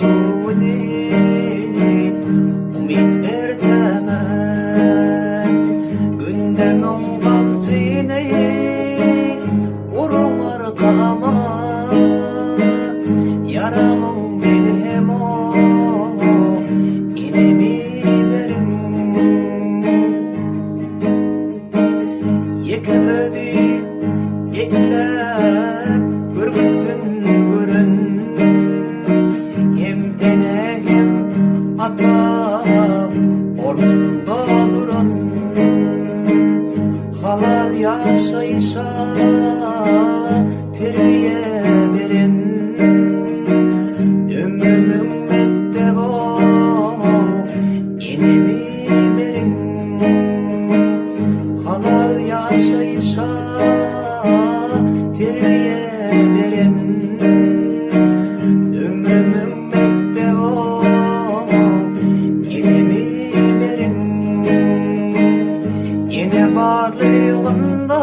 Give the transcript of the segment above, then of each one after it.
şuni umid ertemen gündemin kamçını urun arkama yaramın benim o inemi verin yekebedi yeklep görgüsün görün hem dene hem ata orunda durun halal yaşayışa terbiye verin ömrümün meddevo yenimi verin halal yaşayışa terbiye verin ömrümün meddevo yenimi verin yine varlığında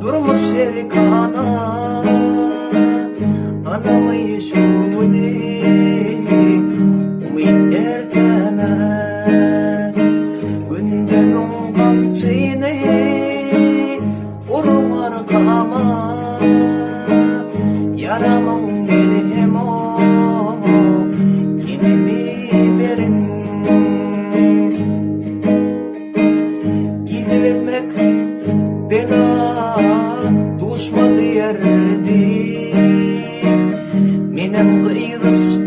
durmuş erkana anamı şuni umid ertemen gündemin kamçını urun arkama yaramın benim o yenimi verin gizletmek bela düşmadı yerdi menem kıyılış